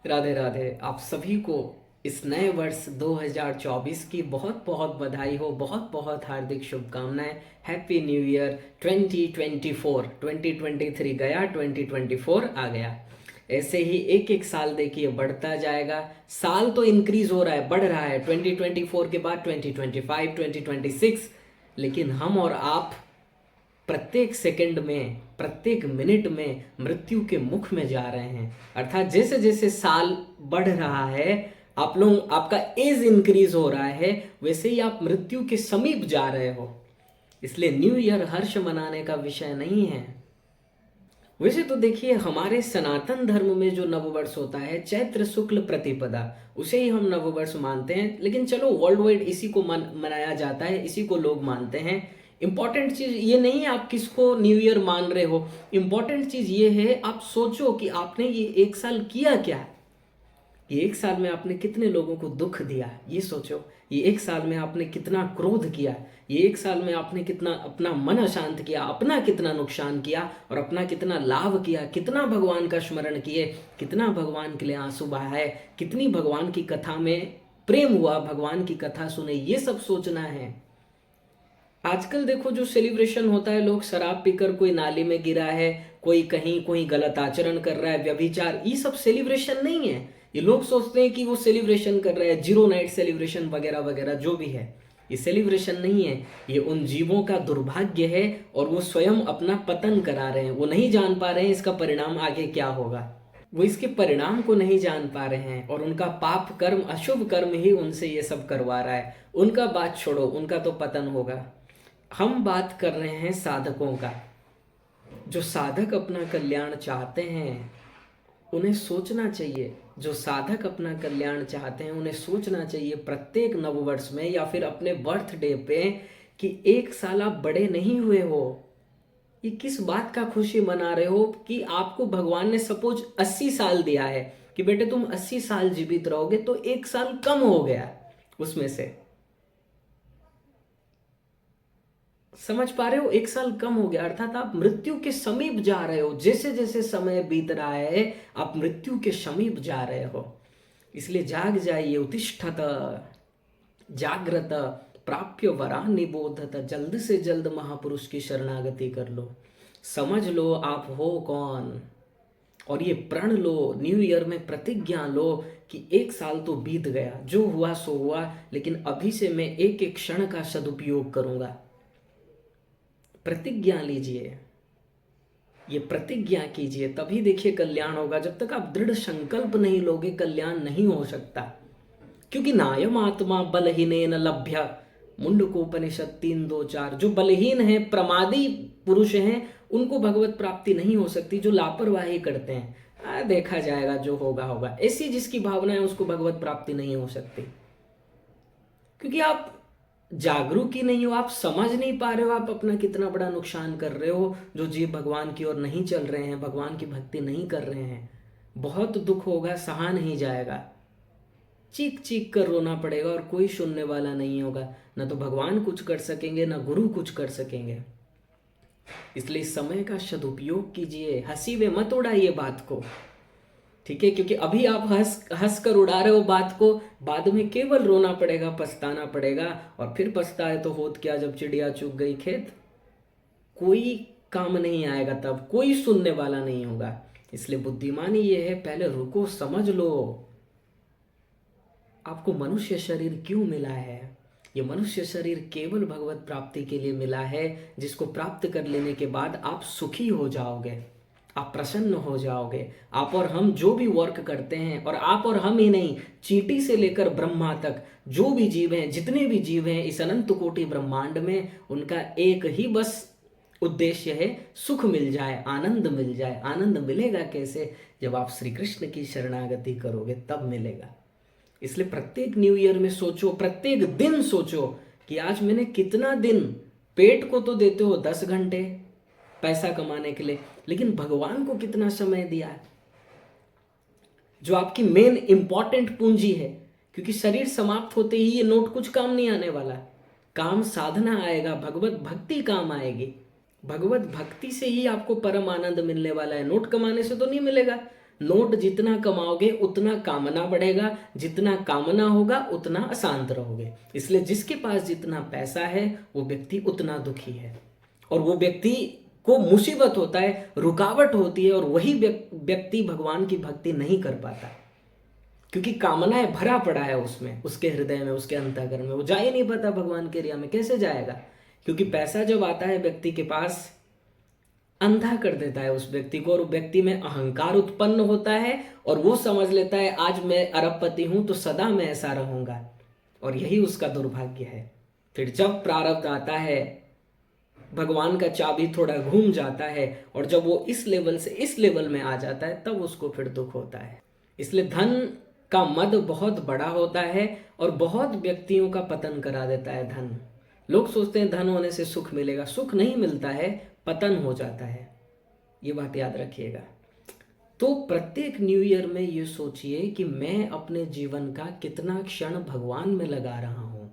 राधे राधे। आप सभी को इस नए वर्ष 2024 की बहुत बहुत बधाई हो, बहुत बहुत हार्दिक शुभकामनाएं। Happy new year 2024। 2023 गया, 2024 आ गया। ऐसे ही एक एक साल देखिए बढ़ता जाएगा। साल तो इंक्रीज हो रहा है, बढ़ रहा है। 2024 के बाद 2025, 2026, लेकिन हम और आप प्रत्येक सेकंड में, प्रत्येक मिनट में मृत्यु के मुख में जा रहे हैं। अर्थात जैसे जैसे साल बढ़ रहा है, आप लोग, आपका एज इंक्रीज हो रहा है, वैसे ही आप मृत्यु के समीप जा रहे हो। इसलिए न्यू ईयर हर्ष मनाने का विषय नहीं है। वैसे तो देखिए, हमारे सनातन धर्म में जो नववर्ष होता है चैत्र शुक्ल प्रतिपदा, उसे ही हम नववर्ष मानते हैं। लेकिन चलो, वर्ल्ड वाइड इसी को मनाया जाता है, इसी को लोग मानते हैं। इंपॉर्टेंट चीज ये नहीं है आप किसको न्यू ईयर मान रहे हो। इंपॉर्टेंट चीज ये है, आप सोचो कि आपने ये एक साल किया क्या। ये एक साल में आपने कितने लोगों को दुख दिया, ये सोचो। ये एक साल में आपने कितना क्रोध किया। ये एक साल में आपने कितना अपना मन अशांत किया, अपना कितना नुकसान किया और अपना कितना लाभ किया। कितना भगवान का स्मरण किए, कितना भगवान के लिए आंसू बहाए, कितनी भगवान की कथा में प्रेम हुआ, भगवान की कथा सुने, ये सब सोचना है। आजकल देखो जो सेलिब्रेशन होता है, लोग शराब पीकर कोई नाली में गिरा है, कोई कहीं कोई गलत आचरण कर रहा है, व्यभिचार, ये सब सेलिब्रेशन नहीं है। ये लोग सोचते हैं कि वो सेलिब्रेशन कर रहे हैं, जीरो नाइट सेलिब्रेशन वगैरह वगैरह जो भी है। ये सेलिब्रेशन नहीं है, ये उन जीवों का दुर्भाग्य है और वो स्वयं अपना पतन करा रहे हैं। वो नहीं जान पा रहे हैं इसका परिणाम आगे क्या होगा। वो इसके परिणाम को नहीं जान पा रहे हैं और उनका पाप कर्म, अशुभ कर्म ही उनसे ये सब करवा रहा है। उनका बात छोड़ो, उनका तो पतन होगा। हम बात कर रहे हैं साधकों का। जो साधक अपना कल्याण चाहते हैं उन्हें सोचना चाहिए, जो साधक अपना कल्याण चाहते हैं उन्हें सोचना चाहिए प्रत्येक नववर्ष में या फिर अपने बर्थडे पे कि एक साल आप बड़े नहीं हुए हो। ये किस बात का खुशी मना रहे हो कि आपको भगवान ने सपोज 80 साल दिया है कि बेटे तुम 80 साल जीवित रहोगे, तो एक साल कम हो गया उसमें से। समझ पा रहे हो, एक साल कम हो गया, अर्थात आप मृत्यु के समीप जा रहे हो। जैसे जैसे समय बीत रहा है आप मृत्यु के समीप जा रहे हो। इसलिए जाग जाइए, उत्तिष्ठत जागृत प्राप्य वरा निबोधत। जल्द से जल्द महापुरुष की शरणागति कर लो। समझ लो आप हो कौन, और ये प्रण लो, न्यू ईयर में प्रतिज्ञा लो कि एक साल तो बीत गया, जो हुआ सो हुआ, लेकिन अभी से मैं एक एक क्षण का सदुपयोग करूंगा। प्रतिज्ञा लीजिए, ये प्रतिज्ञा कीजिए, तभी देखिए कल्याण होगा। जब तक आप दृढ़ संकल्प नहीं लोगे, कल्याण नहीं हो सकता। क्योंकि नायम आत्मा बलहीनेन लभ्य, मुंडकोपनिषद 3:2-4। जो बलहीन है, प्रमादी पुरुष हैं, उनको भगवत प्राप्ति नहीं हो सकती। जो लापरवाही करते हैं, देखा जाएगा जो होगा होगा, ऐसी जिसकी भावना है उसको भगवत प्राप्ति नहीं हो सकती। क्योंकि आप जागरूक ही नहीं हो, आप समझ नहीं पा रहे हो आप अपना कितना बड़ा नुकसान कर रहे हो। जो जीव भगवान की ओर नहीं चल रहे हैं, भगवान की भक्ति नहीं कर रहे हैं, बहुत दुख होगा, सहा नहीं जाएगा। चीख चीख कर रोना पड़ेगा और कोई सुनने वाला नहीं होगा। ना तो भगवान कुछ कर सकेंगे, ना गुरु कुछ कर सकेंगे। इसलिए समय का सदुपयोग कीजिए, हंसी में मत उड़ाइए बात को, ठीक है। क्योंकि अभी आप हंस कर उड़ा रहे हो बात को, बाद में केवल रोना पड़ेगा, पछताना पड़ेगा। और फिर पछताए तो होत क्या, जब चिड़िया चुग गई खेत। कोई काम नहीं आएगा, तब कोई सुनने वाला नहीं होगा। इसलिए बुद्धिमानी ये है, पहले रुको, समझ लो आपको मनुष्य शरीर क्यों मिला है। ये मनुष्य शरीर केवल भगवत प्राप्ति के लिए मिला है, जिसको प्राप्त कर लेने के बाद आप सुखी हो जाओगे, आप प्रसन्न हो जाओगे। आप और हम जो भी वर्क करते हैं, और आप और हम ही नहीं, चींटी से लेकर ब्रह्मा तक जो भी जीव हैं, जितने भी जीव हैं इस अनंत कोटि ब्रह्मांड में, उनका एक ही बस उद्देश्य है, सुख मिल जाए, आनंद मिल जाए। आनंद मिलेगा कैसे, जब आप श्री कृष्ण की शरणागति करोगे तब मिलेगा। इसलिए प्रत्येक न्यू ईयर में सोचो, प्रत्येक दिन सोचो कि आज मैंने कितना दिन, पेट को तो देते हो 10 घंटे पैसा कमाने के लिए, लेकिन भगवान को कितना समय दिया है, जो आपकी मेन इंपॉर्टेंट पूंजी है। क्योंकि शरीर समाप्त होते ही ये नोट कुछ काम नहीं आने वाला। काम साधना आएगा, भगवत भक्ति काम आएगी। भगवत भक्ति से ही आपको परम आनंद मिलने वाला है, नोट कमाने से तो नहीं मिलेगा। नोट जितना कमाओगे उतना कामना बढ़ेगा, जितना कामना होगा उतना अशांत रहोगे। इसलिए जिसके पास जितना पैसा है वो व्यक्ति उतना दुखी है, और वो व्यक्ति को मुसीबत होता है, रुकावट होती है, और वही व्यक्ति भगवान की भक्ति नहीं कर पाता, क्योंकि कामनाएं भरा पड़ा है उसमें, उसके हृदय में, उसके अंतःकरण में। वो जा ही नहीं पाता भगवान के एरिया में। कैसे जाएगा? क्योंकि पैसा जब आता है व्यक्ति के पास, अंधा कर देता है उस व्यक्ति को, और व्यक्ति में अहंकार उत्पन्न होता है, और वो समझ लेता है आज मैं अरबपति हूं तो सदा मैं ऐसा रहूंगा, और यही उसका दुर्भाग्य है। फिर जब प्रारब्ध आता है, भगवान का चाबी थोड़ा घूम जाता है, और जब वो इस लेवल से इस लेवल में आ जाता है, तब उसको फिर दुख होता है। इसलिए धन का मद बहुत बड़ा होता है, और बहुत व्यक्तियों का पतन करा देता है धन। लोग सोचते हैं धन होने से सुख मिलेगा, सुख नहीं मिलता है, पतन हो जाता है। ये बात याद रखिएगा। तो प्रत्येक न्यू ईयर में ये सोचिए कि मैं अपने जीवन का कितना क्षण भगवान में लगा रहा हूँ,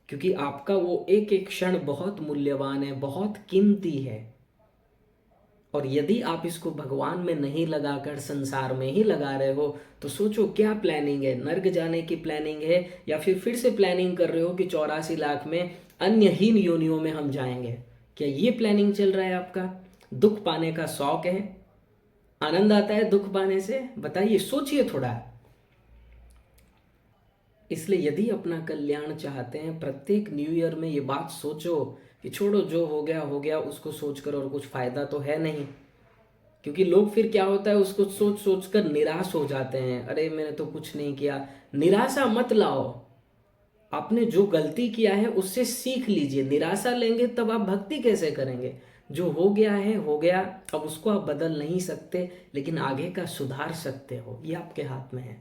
क्योंकि आपका वो एक एक क्षण बहुत मूल्यवान है, बहुत कीमती है। और यदि आप इसको भगवान में नहीं लगाकर संसार में ही लगा रहे हो, तो सोचो क्या प्लानिंग है? नर्क जाने की प्लानिंग है, या फिर से प्लानिंग कर रहे हो कि 84 लाख में अन्यहीन योनियों में हम जाएंगे? क्या ये प्लानिंग चल रहा है आपका? दुख पाने का शौक है? आनंद आता है दुख पाने से? बताइए, सोचिए थोड़ा। इसलिए यदि अपना कल्याण चाहते हैं, प्रत्येक न्यू ईयर में ये बात सोचो कि छोड़ो, जो हो गया हो गया, उसको सोचकर और कुछ फायदा तो है नहीं। क्योंकि लोग फिर क्या होता है, उसको सोच सोच कर निराश हो जाते हैं। अरे मैंने तो कुछ नहीं किया। निराशा मत लाओ, आपने जो गलती किया है उससे सीख लीजिए। निराशा लेंगे तब आप भक्ति कैसे करेंगे? जो हो गया है हो गया, अब उसको आप बदल नहीं सकते, लेकिन आगे का सुधार सकते हो, ये आपके हाथ में है।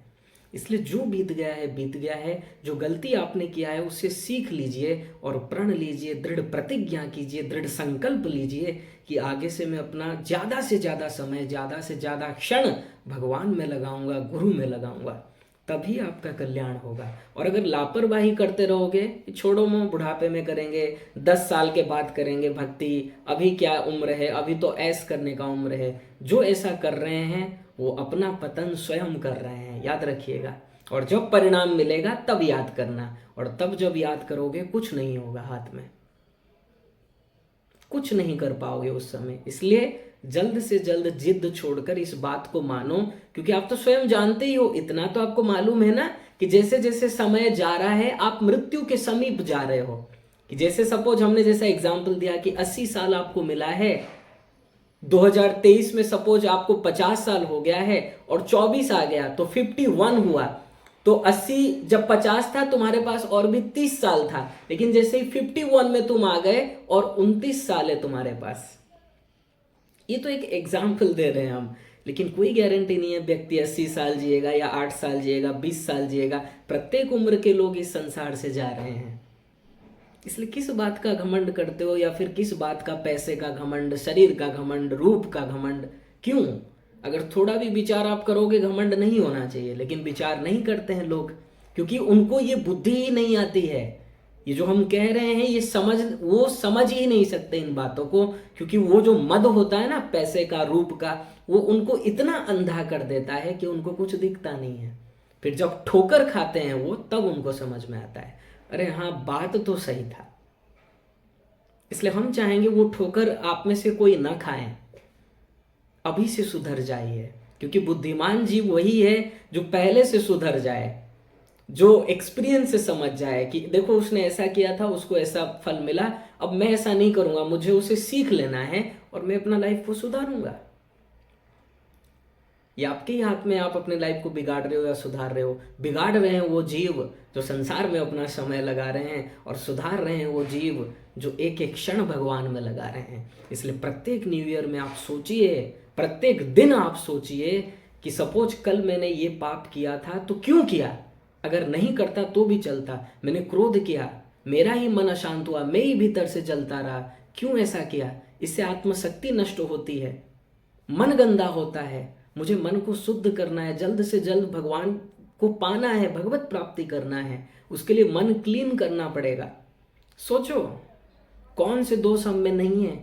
इसलिए जो बीत गया है बीत गया है। जो गलती आपने किया है उससे सीख लीजिए, और प्रण लीजिए, दृढ़ प्रतिज्ञा कीजिए, दृढ़ संकल्प लीजिए कि आगे से मैं अपना ज़्यादा से ज़्यादा समय, ज़्यादा से ज़्यादा क्षण भगवान में लगाऊंगा, गुरु में लगाऊंगा। तभी आपका कल्याण होगा। और अगर लापरवाही करते रहोगे, छोड़ो मोह, बुढ़ापे में करेंगे, 10 साल के बाद करेंगे भक्ति, अभी क्या उम्र है, अभी तो ऐश करने का उम्र है, जो ऐसा कर रहे हैं वो अपना पतन स्वयं कर रहे हैं, याद रखिएगा। और जब परिणाम मिलेगा तब याद करना, और तब जब याद करोगे कुछ नहीं होगा, हाथ में कुछ नहीं कर पाओगे उस समय। इसलिए जल्द से जल्द जिद छोड़कर इस बात को मानो, क्योंकि आप तो स्वयं जानते ही हो, इतना तो आपको मालूम है ना कि जैसे जैसे समय जा रहा है आप मृत्यु के समीप जा रहे हो। कि जैसे सपोज हमने जैसा एग्जाम्पल दिया कि 80 साल आपको मिला है, 2023 में सपोज आपको 50 साल हो गया है और 24 आ गया तो 51 हुआ। तो 80 जब 50 था तुम्हारे पास और भी 30 साल था, लेकिन जैसे ही 51 में तुम आ गए और 29 साल है तुम्हारे पास। ये तो एक एग्जाम्पल दे रहे हैं हम, लेकिन कोई गारंटी नहीं है व्यक्ति 80 साल जिएगा या 8 साल जिएगा, 20 साल जिएगा। प्रत्येक उम्र के लोग इस संसार से जा रहे हैं। इसलिए किस बात का घमंड करते हो, या फिर किस बात का, पैसे का घमंड, शरीर का घमंड, रूप का घमंड? क्यों? अगर थोड़ा भी विचार आप करोगे, घमंड नहीं होना चाहिए, लेकिन विचार नहीं करते हैं लोग, क्योंकि उनको ये बुद्धि ही नहीं आती है। ये जो हम कह रहे हैं ये वो समझ ही नहीं सकते इन बातों को, क्योंकि वो जो मद होता है ना पैसे का, रूप का, वो उनको इतना अंधा कर देता है कि उनको कुछ दिखता नहीं है। फिर जब ठोकर खाते हैं वो, तब उनको समझ में आता है, अरे हाँ बात तो सही था। इसलिए हम चाहेंगे वो ठोकर आप में से कोई ना खाए, अभी से सुधर जाइए, क्योंकि बुद्धिमान जीव वही है जो पहले से सुधर जाए, जो एक्सपीरियंस से समझ जाए कि देखो उसने ऐसा किया था, उसको ऐसा फल मिला, अब मैं ऐसा नहीं करूंगा, मुझे उसे सीख लेना है और मैं अपना लाइफ को सुधारूंगा। ये आपके ही हाथ में, आप अपने लाइफ को बिगाड़ रहे हो या सुधार रहे हो। बिगाड़ रहे हैं वो जीव जो संसार में अपना समय लगा रहे हैं, और सुधार रहे हैं वो जीव जो एक एक क्षण भगवान में लगा रहे हैं। इसलिए प्रत्येक न्यू ईयर में आप सोचिए, प्रत्येक दिन आप सोचिए कि सपोज कल मैंने ये पाप किया था तो क्यों किया? अगर नहीं करता तो भी चलता, मैंने क्रोध किया, मेरा ही मन अशांत हुआ, मैं ही भीतर से जलता रहा, क्यों ऐसा किया? इससे आत्मशक्ति नष्ट होती है, मन गंदा होता है। मुझे मन को शुद्ध करना है, जल्द से जल्द भगवान को पाना है, भगवत प्राप्ति करना है, उसके लिए मन क्लीन करना पड़ेगा। सोचो कौन से दोष हम में नहीं है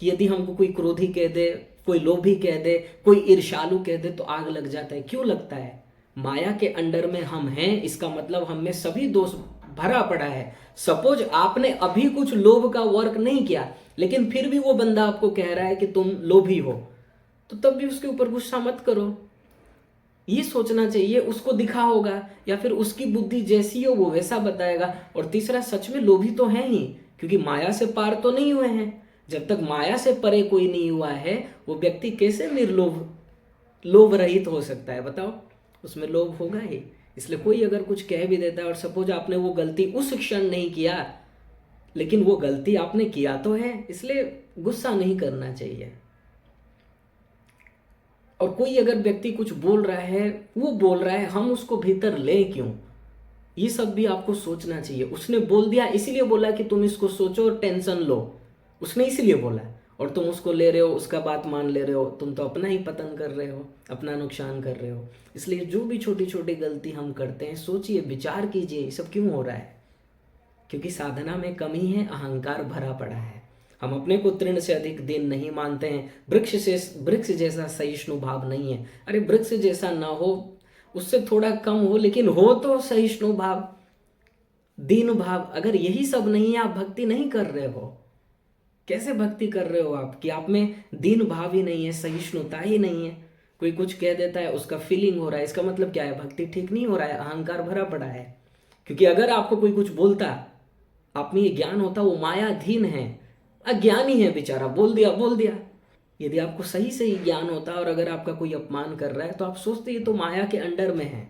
कि यदि हमको कोई क्रोधी कह दे, कोई लोभी कह दे, कोई ईर्ष्यालु कह दे तो आग लग जाता है। क्यों लगता है? माया के अंडर में हम हैं, इसका मतलब हम में सभी दोष भरा पड़ा है। सपोज आपने अभी कुछ लोभ का वर्क नहीं किया, लेकिन फिर भी वो बंदा आपको कह रहा है कि तुम लोभी हो, तो तब भी उसके ऊपर गुस्सा मत करो। ये सोचना चाहिए उसको दिखा होगा, या फिर उसकी बुद्धि जैसी हो वो वैसा बताएगा। और तीसरा, सच में लोभी तो है ही, क्योंकि माया से पार तो नहीं हुए हैं। जब तक माया से परे कोई नहीं हुआ है, वो व्यक्ति कैसे निर्लोभ, लोभ रहित हो सकता है? बताओ, उसमें लोभ होगा ही। इसलिए कोई अगर कुछ कह भी देता है, और सपोज आपने वो गलती उस क्षण नहीं किया, लेकिन वो गलती आपने किया तो है, इसलिए गुस्सा नहीं करना चाहिए। और कोई अगर व्यक्ति कुछ बोल रहा है, वो बोल रहा है, हम उसको भीतर ले क्यों, ये सब भी आपको सोचना चाहिए। उसने बोल दिया, इसीलिए बोला कि तुम इसको सोचो और टेंशन लो, उसने इसीलिए बोला, और तुम उसको ले रहे हो, उसका बात मान ले रहे हो, तुम तो अपना ही पतन कर रहे हो, अपना नुकसान कर रहे हो। इसलिए जो भी छोटी छोटी गलती हम करते हैं, सोचिए, विचार कीजिए, ये सब क्यों हो रहा है? क्योंकि साधना में कमी है, अहंकार भरा पड़ा है। हम अपने को तृण से अधिक दीन नहीं मानते हैं, वृक्ष जैसा सहिष्णु भाव नहीं है। अरे वृक्ष जैसा ना हो, उससे थोड़ा कम हो, लेकिन हो तो सहिष्णु भाव, दीन भाव। अगर यही सब नहीं है, आप भक्ति नहीं कर रहे हो। कैसे भक्ति कर रहे हो आप कि आप में दीन भाव ही नहीं है, सहिष्णुता ही नहीं है? कोई कुछ कह देता है, उसका फीलिंग हो रहा है, इसका मतलब क्या है? भक्ति ठीक नहीं हो रहा है, अहंकार भरा पड़ा है। क्योंकि अगर आपको कोई कुछ बोलता, आप में ये ज्ञान होता, वो मायाधीन है, अज्ञानी है बेचारा, बोल दिया बोल दिया। यदि आपको सही सही ज्ञान होता, और अगर आपका कोई अपमान कर रहा है, तो आप सोचते ये तो माया के अंडर में है,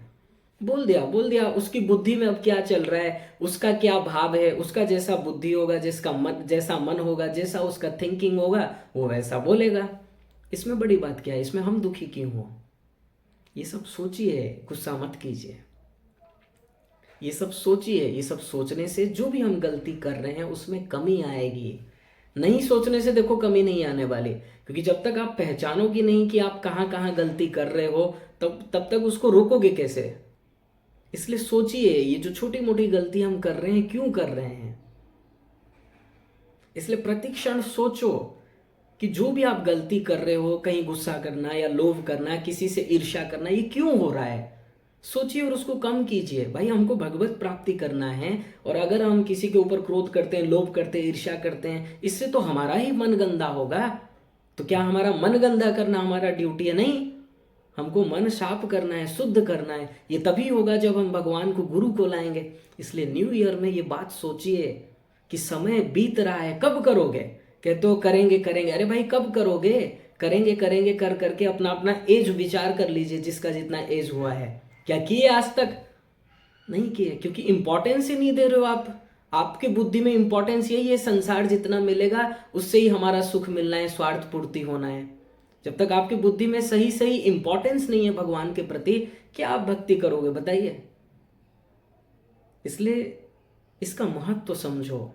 बोल दिया बोल दिया। उसकी बुद्धि में अब क्या चल रहा है, उसका क्या भाव है, उसका जैसा बुद्धि होगा, जिसका मन, जैसा मन होगा, जैसा उसका थिंकिंग होगा, वो वैसा बोलेगा। इसमें बड़ी बात क्या है? इसमें हम दुखी क्यों हो? ये सब सोचिए, गुस्सा मत कीजिए। ये सब सोचिए, ये सब सोचने से जो भी हम गलती कर रहे हैं उसमें कमी आएगी। नहीं सोचने से देखो कमी नहीं आने वाली, क्योंकि जब तक आप पहचानोगे नहीं कि आप कहाँ कहाँ गलती कर रहे हो, तब तक उसको रोकोगे कैसे? इसलिए सोचिए, ये जो छोटी मोटी गलती हम कर रहे हैं, क्यों कर रहे हैं? इसलिए प्रतिक्षण सोचो कि जो भी आप गलती कर रहे हो, कहीं गुस्सा करना या लोभ करना, किसी से ईर्ष्या करना, ये क्यों हो रहा है? सोचिए और उसको कम कीजिए। भाई, हमको भगवत प्राप्ति करना है, और अगर हम किसी के ऊपर क्रोध करते हैं, लोभ करते हैं, ईर्ष्या करते हैं, इससे तो हमारा ही मन गंदा होगा। तो क्या हमारा मन गंदा करना हमारा ड्यूटी है? नहीं, हमको मन साफ करना है, शुद्ध करना है। ये तभी होगा जब हम भगवान को, गुरु को लाएंगे। इसलिए न्यू ईयर में ये बात सोचिए कि समय बीत रहा है, कब करोगे? कहते हो करेंगे करेंगे, अरे भाई कब करोगे? करेंगे करेंगे कर करके अपना अपना एज विचार कर लीजिए, जिसका जितना एज हुआ है। क्या किए आज तक? नहीं किए, क्योंकि इंपॉर्टेंस ही नहीं दे रहे हो आप। आपकी बुद्धि में इंपॉर्टेंस यही है, संसार जितना मिलेगा उससे ही हमारा सुख मिलना है, स्वार्थ पूर्ति होना है। जब तक आपकी बुद्धि में सही सही इंपॉर्टेंस नहीं है भगवान के प्रति, क्या आप भक्ति करोगे? बताइए। इसलिए इसका महत्व समझो।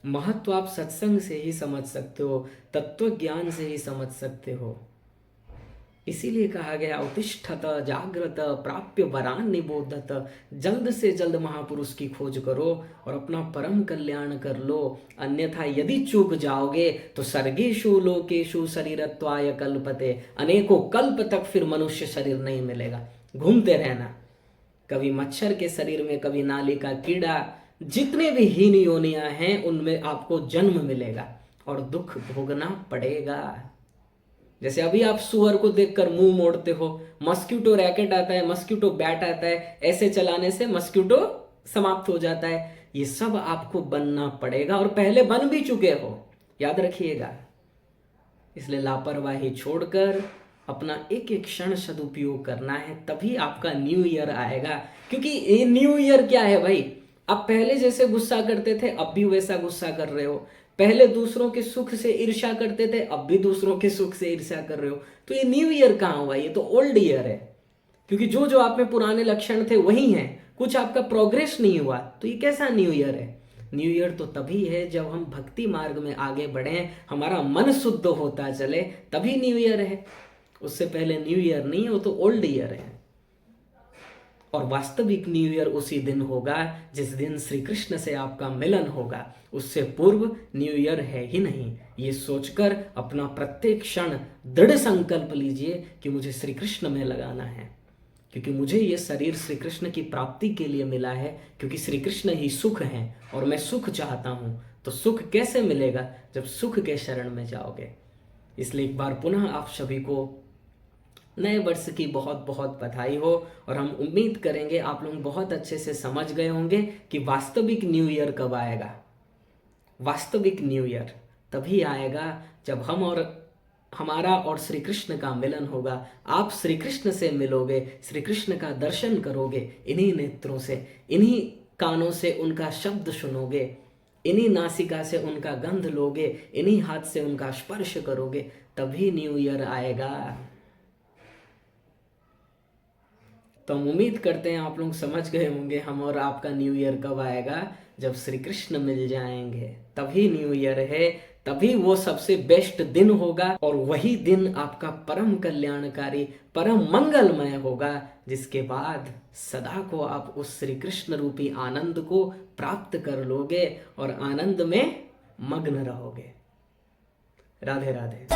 महत्व आप सत्संग से ही समझ सकते हो, तत्व ज्ञान से ही समझ सकते हो। इसीलिए कहा गया, उत्तिष्ठत जागृत प्राप्य वरान निबोधत। जल्द से जल्द महापुरुष की खोज करो और अपना परम कल्याण कर लो, अन्यथा यदि चूक जाओगे तो सर्गेषु लोकेषु शरीरत्वाय कल्पते। अनेकों कल्प तक फिर मनुष्य शरीर नहीं मिलेगा, घूमते रहना, कभी मच्छर के शरीर में, कभी नाली का कीड़ा, जितने भी हीन योनियां हैं उनमें आपको जन्म मिलेगा और दुख भोगना पड़ेगा। जैसे अभी आप सुअर को देखकर मुंह मोड़ते हो, मस्क्यूटो रैकेट आता है, मस्क्यूटो बैट आता है, ऐसे चलाने से मस्क्यूटो समाप्त हो जाता है। ये सब आपको बनना पड़ेगा, और पहले बन भी चुके हो, याद रखिएगा। इसलिए लापरवाही छोड़कर अपना एक एक क्षण सदुपयोग करना है, तभी आपका न्यू ईयर आएगा। क्योंकि ये न्यू ईयर क्या है भाई? आप पहले जैसे गुस्सा करते थे, अब भी वैसा गुस्सा कर रहे हो। पहले दूसरों के सुख से ईर्ष्या करते थे, अब भी दूसरों के सुख से ईर्ष्या कर रहे हो। तो ये न्यू ईयर कहाँ हुआ? ये तो ओल्ड ईयर है। क्योंकि जो जो आप में पुराने लक्षण थे वही हैं, कुछ आपका प्रोग्रेस नहीं हुआ। तो ये कैसा न्यू ईयर है? न्यू ईयर तो तभी है जब हम भक्ति मार्ग में आगे बढ़े, हमारा मन शुद्ध होता चले, तभी न्यू ईयर है। उससे पहले न्यू ईयर नहीं है, वो तो ओल्ड ईयर है। और वास्तविक न्यू ईयर उसी दिन होगा जिस दिन श्री कृष्ण से आपका मिलन होगा। उससे पूर्व न्यू ईयर है ही नहीं। ये सोचकर अपना प्रत्येक क्षण दृढ़ संकल्प लीजिए कि मुझे श्री कृष्ण में लगाना है, क्योंकि मुझे ये शरीर श्री कृष्ण की प्राप्ति के लिए मिला है, क्योंकि श्री कृष्ण ही सुख हैं और मैं सुख चाहता हूँ। तो सुख कैसे मिलेगा? जब सुख के शरण में जाओगे। इसलिए एक बार पुनः आप सभी को नए वर्ष की बहुत बहुत बधाई हो, और हम उम्मीद करेंगे आप लोग बहुत अच्छे से समझ गए होंगे कि वास्तविक न्यू ईयर कब आएगा। वास्तविक न्यू ईयर तभी आएगा जब हमारा और श्री कृष्ण का मिलन होगा। आप श्री कृष्ण से मिलोगे, श्री कृष्ण का दर्शन करोगे, इन्हीं नेत्रों से, इन्हीं कानों से उनका शब्द सुनोगे, इन्हीं नासिका से उनका गंध लोगे, इन्हीं हाथ से उनका स्पर्श करोगे, तभी न्यू ईयर आएगा। तो हम उम्मीद करते हैं आप लोग समझ गए होंगे हम और आपका न्यू ईयर कब आएगा। जब श्री कृष्ण मिल जाएंगे तभी न्यू ईयर है, तभी वो सबसे बेस्ट दिन होगा, और वही दिन आपका परम कल्याणकारी, परम मंगलमय होगा, जिसके बाद सदा को आप उस श्री कृष्ण रूपी आनंद को प्राप्त कर लोगे और आनंद में मग्न रहोगे। राधे राधे।